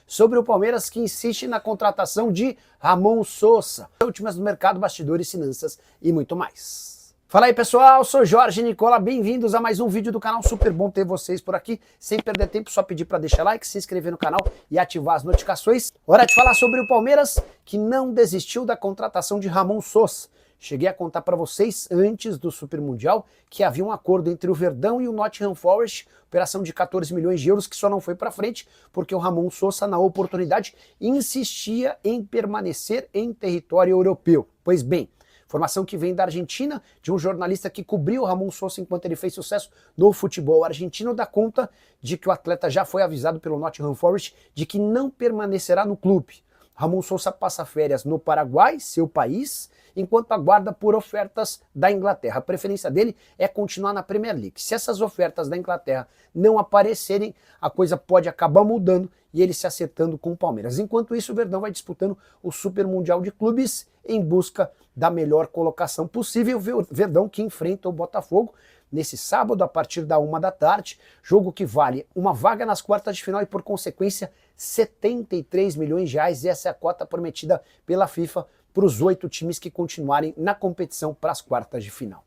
sobre o Palmeiras que insiste na contratação de Ramon Sosa, últimas do mercado, bastidores, finanças e muito mais. Fala aí pessoal, sou Jorge Nicola, bem-vindos a mais um vídeo do canal, super bom ter vocês por aqui, sem perder tempo, só pedir para deixar like, se inscrever no canal e ativar as notificações. Hora de falar sobre o Palmeiras, que não desistiu da contratação de Ramon Sosa. Cheguei a contar para vocês, antes do Super Mundial, que havia um acordo entre o Verdão e o Nottingham Forest, operação de 14 milhões de euros, que só não foi para frente, porque o Ramon Sosa, na oportunidade, insistia em permanecer em território europeu. Pois bem, informação que vem da Argentina, de um jornalista que cobriu o Ramon Sosa enquanto ele fez sucesso no futebol argentino, dá conta de que o atleta já foi avisado pelo Nottingham Forest de que não permanecerá no clube. Ramon Sosa passa férias no Paraguai, seu país, enquanto aguarda por ofertas da Inglaterra. A preferência dele é continuar na Premier League. Se essas ofertas da Inglaterra não aparecerem, a coisa pode acabar mudando e ele se acertando com o Palmeiras. Enquanto isso, o Verdão vai disputando o Super Mundial de Clubes em busca da melhor colocação possível. O Verdão que enfrenta o Botafogo nesse sábado, a partir da 1 da tarde, jogo que vale uma vaga nas quartas de final e, por consequência, 73 milhões de reais. Essa é a cota prometida pela FIFA para os 8 times que continuarem na competição para as quartas de final.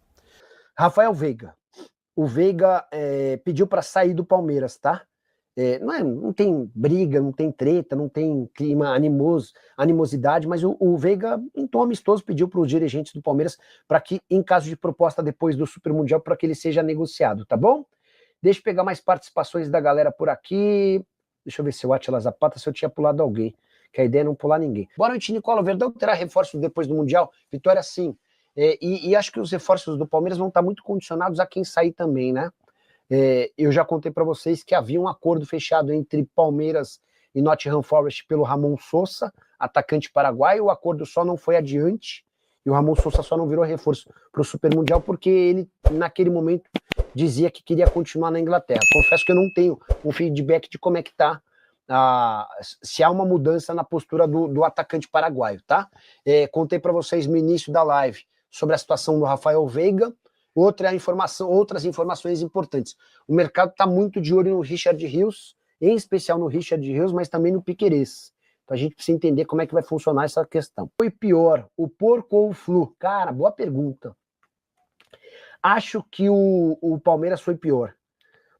Rafael Veiga. O Veiga pediu para sair do Palmeiras, tá? Não tem briga, não tem treta, não tem clima animosidade, mas o Veiga, em tom amistoso, pediu para os dirigentes do Palmeiras para que, em caso de proposta depois do Super Mundial, para que ele seja negociado, tá bom? Deixa eu pegar mais participações da galera por aqui. Deixa eu ver se o Átila Zapata, se eu tinha pulado alguém, que a ideia é não pular ninguém. Boa noite, Nicola. O Verdão terá reforços depois do Mundial? Vitória, sim. E acho que os reforços do Palmeiras vão estar muito condicionados a quem sair também, né? Eu já contei para vocês que havia um acordo fechado entre Palmeiras e Nottingham Forest pelo Ramon Sosa, atacante paraguaio. O acordo só não foi adiante e o Ramon Sosa só não virou reforço para o Super Mundial porque ele, naquele momento, dizia que queria continuar na Inglaterra. Confesso que eu não tenho um feedback de como é que tá, se há uma mudança na postura do atacante paraguaio, tá? Contei para vocês no início da live sobre a situação do Rafael Veiga. Outras informações importantes. O mercado está muito de olho no Richard Rios, em especial no Richard Rios, mas também no Piquerez. Então a gente precisa entender como é que vai funcionar essa questão. Foi pior, o porco ou o flu? Cara, boa pergunta. Acho que o Palmeiras foi pior,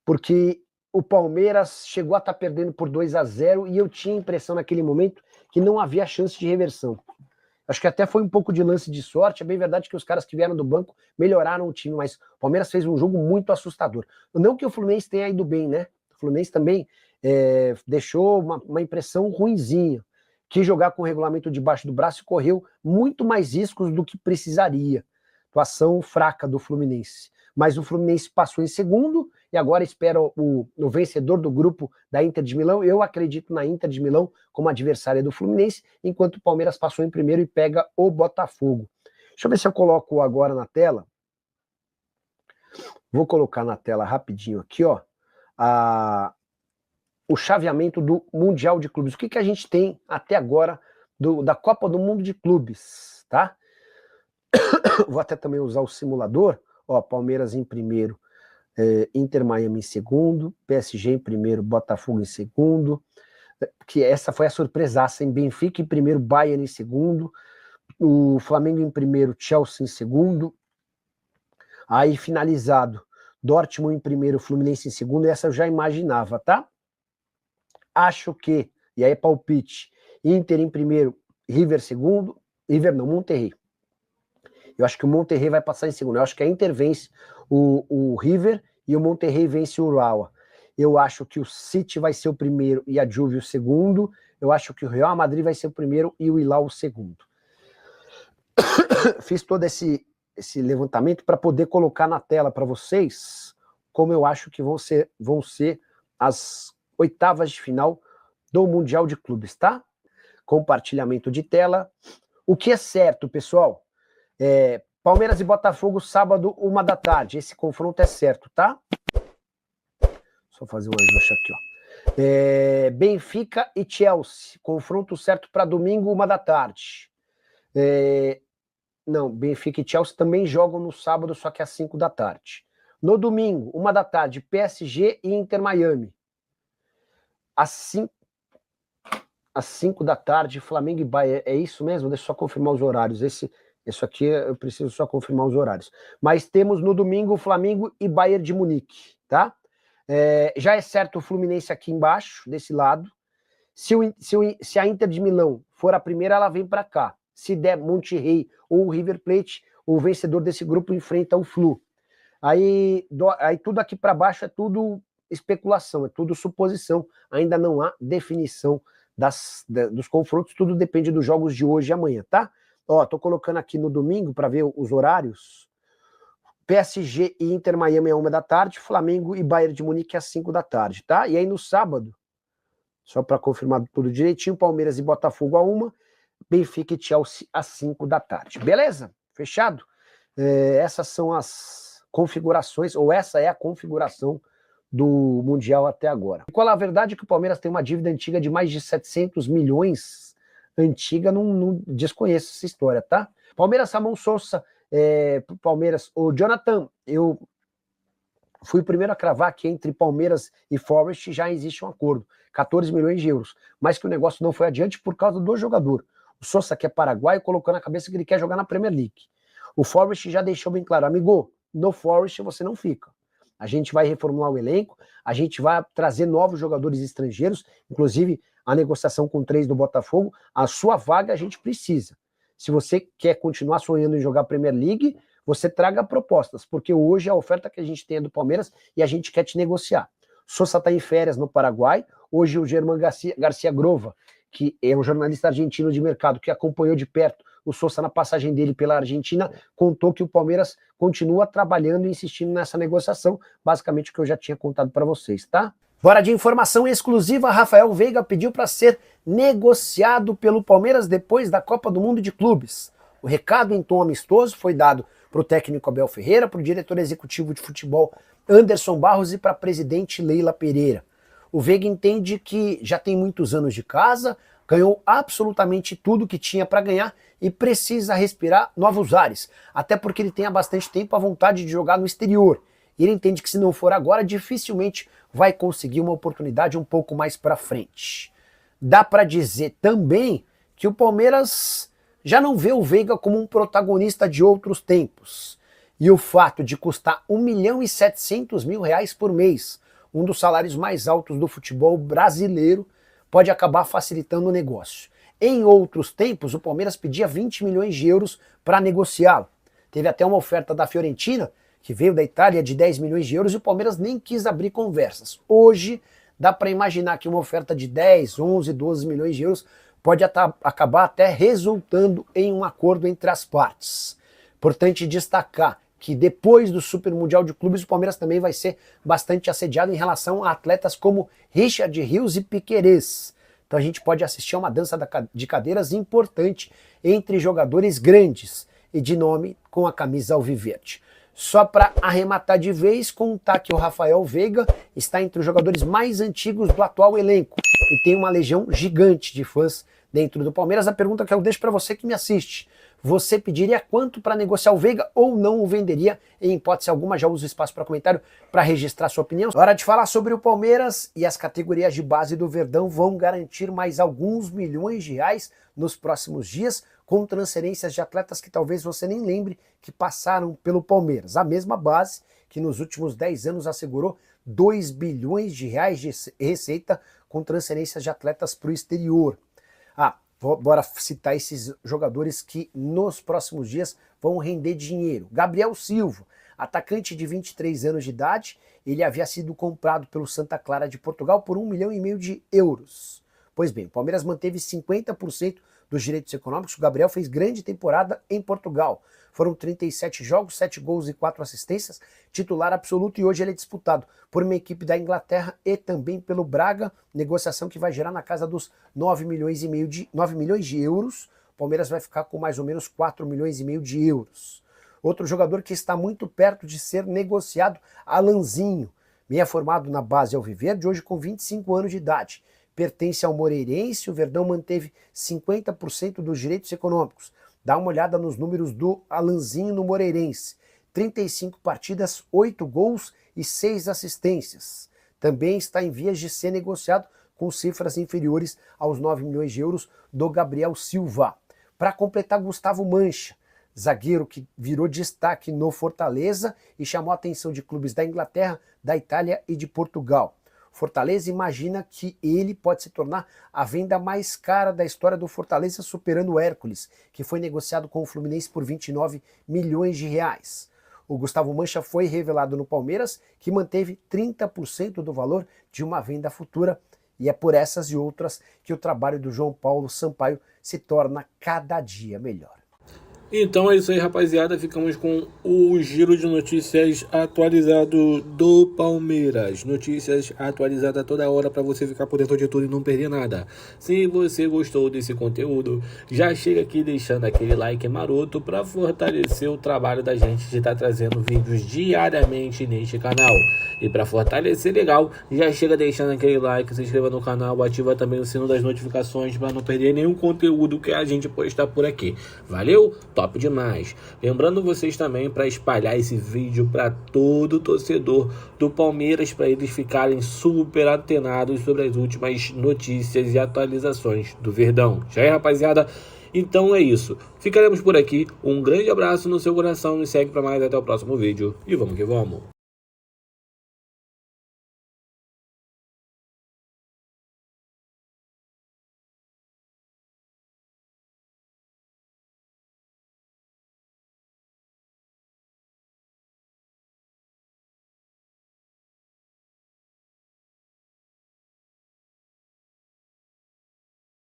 porque o Palmeiras chegou a estar perdendo por 2-0 e eu tinha a impressão naquele momento que não havia chance de reversão. Acho que até foi um pouco de lance de sorte. É bem verdade que os caras que vieram do banco melhoraram o time, mas o Palmeiras fez um jogo muito assustador. Não que o Fluminense tenha ido bem, né? O Fluminense também deixou uma impressão ruinzinha. Quis jogar com o regulamento debaixo do braço e correu muito mais riscos do que precisaria. Atuação fraca do Fluminense. Mas o Fluminense passou em segundo e agora espera o vencedor do grupo da Inter de Milão. Eu acredito na Inter de Milão como adversária do Fluminense, enquanto o Palmeiras passou em primeiro e pega o Botafogo. Deixa eu ver se eu coloco agora na tela. Vou colocar na tela rapidinho aqui, ó, o chaveamento do Mundial de Clubes. O que a gente tem até agora da Copa do Mundo de Clubes, tá? Vou até também usar o simulador. Ó, Palmeiras em primeiro, Inter Miami em segundo, PSG em primeiro, Botafogo em segundo, que essa foi a surpresaça, em Benfica em primeiro, Bayern em segundo, o Flamengo em primeiro, Chelsea em segundo, aí finalizado, Dortmund em primeiro, Fluminense em segundo, essa eu já imaginava, tá? Acho que, e aí palpite, Inter em primeiro, River segundo, Monterrey. Eu acho que o Monterrey vai passar em segundo. Eu acho que a Inter vence o River e o Monterrey vence o Urawa. Eu acho que o City vai ser o primeiro e a Juve o segundo. Eu acho que o Real Madrid vai ser o primeiro e o Hilal o segundo. Fiz todo esse levantamento para poder colocar na tela para vocês como eu acho que vão ser as oitavas de final do Mundial de Clubes, tá? Compartilhamento de tela. O que é certo, pessoal? Palmeiras e Botafogo, sábado, 1 da tarde. Esse confronto é certo, tá? Só fazer um ajuste aqui, ó. Benfica e Chelsea, confronto certo para domingo, 1 da tarde. Não, Benfica e Chelsea também jogam no sábado, só que às 5 da tarde. No domingo, 1 da tarde, PSG e Inter Miami. Às 5... às 5 da tarde, Flamengo e Bayern. É isso mesmo? Deixa eu só confirmar os horários. Isso aqui eu preciso só confirmar os horários. Mas temos no domingo Flamengo e Bayern de Munique, tá? Já é certo o Fluminense aqui embaixo, desse lado. Se a Inter de Milão for a primeira, ela vem para cá. Se der Monterrey ou River Plate, o vencedor desse grupo enfrenta o Flu. Aí tudo aqui para baixo é tudo especulação, é tudo suposição. Ainda não há definição dos confrontos, tudo depende dos jogos de hoje e amanhã, tá? Ó, tô colocando aqui no domingo para ver os horários. PSG e Inter Miami é 1 da tarde, Flamengo e Bayern de Munique às 5 da tarde, tá? E aí no sábado, só para confirmar tudo direitinho, Palmeiras e Botafogo a 1, Benfica e Chelsea às 5 da tarde. Beleza? Fechado? Essas são as configurações, ou essa é a configuração do Mundial até agora. Qual a verdade? Que o Palmeiras tem uma dívida antiga de mais de 700 milhões, antiga, não desconheço essa história, tá? Palmeiras, Ramon Sousa, Palmeiras, o Jonathan, eu fui o primeiro a cravar que entre Palmeiras e Forest já existe um acordo, 14 milhões de euros, mas que o negócio não foi adiante por causa do jogador. O Sousa, que é paraguaio, colocou na cabeça que ele quer jogar na Premier League. O Forest já deixou bem claro, amigo, no Forest você não fica. A gente vai reformular o elenco, a gente vai trazer novos jogadores estrangeiros, inclusive a negociação com 3 do Botafogo, a sua vaga a gente precisa. Se você quer continuar sonhando em jogar Premier League, você traga propostas, porque hoje a oferta que a gente tem é do Palmeiras e a gente quer te negociar. Sousa está em férias no Paraguai, hoje o Germán Garcia Grova, que é um jornalista argentino de mercado que acompanhou de perto o Sousa na passagem dele pela Argentina, contou que o Palmeiras continua trabalhando e insistindo nessa negociação, basicamente o que eu já tinha contado para vocês, tá? Bora de informação exclusiva, Rafael Veiga pediu para ser negociado pelo Palmeiras depois da Copa do Mundo de Clubes. O recado em tom amistoso foi dado para o técnico Abel Ferreira, para o diretor executivo de futebol Anderson Barros e para a presidente Leila Pereira. O Veiga entende que já tem muitos anos de casa, ganhou absolutamente tudo que tinha para ganhar e precisa respirar novos ares, até porque ele tem há bastante tempo a vontade de jogar no exterior. E ele entende que se não for agora, dificilmente vai conseguir uma oportunidade um pouco mais para frente. Dá para dizer também que o Palmeiras já não vê o Veiga como um protagonista de outros tempos. E o fato de custar R$1.700.000 por mês, um dos salários mais altos do futebol brasileiro, pode acabar facilitando o negócio. Em outros tempos, o Palmeiras pedia 20 milhões de euros para negociá-lo. Teve até uma oferta da Fiorentina, que veio da Itália, de 10 milhões de euros, e o Palmeiras nem quis abrir conversas. Hoje, dá para imaginar que uma oferta de 10, 11, 12 milhões de euros pode acabar até resultando em um acordo entre as partes. Importante destacar que depois do Super Mundial de Clubes, o Palmeiras também vai ser bastante assediado em relação a atletas como Richard Rios e Piquerez. Então a gente pode assistir a uma dança de cadeiras importante entre jogadores grandes e de nome com a camisa alviverde. Só para arrematar de vez, contar que o Rafael Veiga está entre os jogadores mais antigos do atual elenco e tem uma legião gigante de fãs dentro do Palmeiras. A pergunta que eu deixo para você que me assiste: você pediria quanto para negociar o Veiga ou não o venderia? Em hipótese alguma, já uso o espaço para comentário para registrar sua opinião. Hora de falar sobre o Palmeiras, e as categorias de base do Verdão vão garantir mais alguns milhões de reais nos próximos dias, com transferências de atletas que talvez você nem lembre que passaram pelo Palmeiras. A mesma base que nos últimos 10 anos assegurou 2 bilhões de reais de receita com transferências de atletas para o exterior. Bora citar esses jogadores que nos próximos dias vão render dinheiro. Gabriel Silva, atacante de 23 anos de idade, ele havia sido comprado pelo Santa Clara de Portugal por 1,5 milhão de euros. Pois bem, o Palmeiras manteve 50% dos direitos econômicos. O Gabriel fez grande temporada em Portugal. Foram 37 jogos, 7 gols e 4 assistências, titular absoluto, e hoje ele é disputado por uma equipe da Inglaterra e também pelo Braga, negociação que vai gerar na casa dos 9 milhões de euros. O Palmeiras vai ficar com mais ou menos 4 milhões e meio de euros. Outro jogador que está muito perto de ser negociado, Alanzinho, meia formado na base alviverde, hoje com 25 anos de idade. Pertence ao Moreirense, o Verdão manteve 50% dos direitos econômicos. Dá uma olhada nos números do Alanzinho no Moreirense. 35 partidas, 8 gols e 6 assistências. Também está em vias de ser negociado com cifras inferiores aos 9 milhões de euros do Gabriel Silva. Para completar, Gustavo Mancha, zagueiro que virou destaque no Fortaleza e chamou a atenção de clubes da Inglaterra, da Itália e de Portugal. Fortaleza imagina que ele pode se tornar a venda mais cara da história do Fortaleza, superando o Hércules, que foi negociado com o Fluminense por 29 milhões de reais. O Gustavo Mancha foi revelado no Palmeiras, que manteve 30% do valor de uma venda futura, e é por essas e outras que o trabalho do João Paulo Sampaio se torna cada dia melhor. Então é isso aí, rapaziada, ficamos com o giro de notícias atualizado do Palmeiras. Notícias atualizadas toda hora para você ficar por dentro de tudo e não perder nada. Se você gostou desse conteúdo, já chega aqui deixando aquele like maroto para fortalecer o trabalho da gente de estar trazendo vídeos diariamente neste canal. E para fortalecer legal, já chega deixando aquele like, se inscreva no canal, ativa também o sino das notificações para não perder nenhum conteúdo que a gente postar por aqui. Valeu? Top demais. Lembrando vocês também para espalhar esse vídeo para todo torcedor do Palmeiras, para eles ficarem super antenados sobre as últimas notícias e atualizações do Verdão. Já é, rapaziada? Então é isso. Ficaremos por aqui. Um grande abraço no seu coração. Nos segue para mais. Até o próximo vídeo. E vamos que vamos.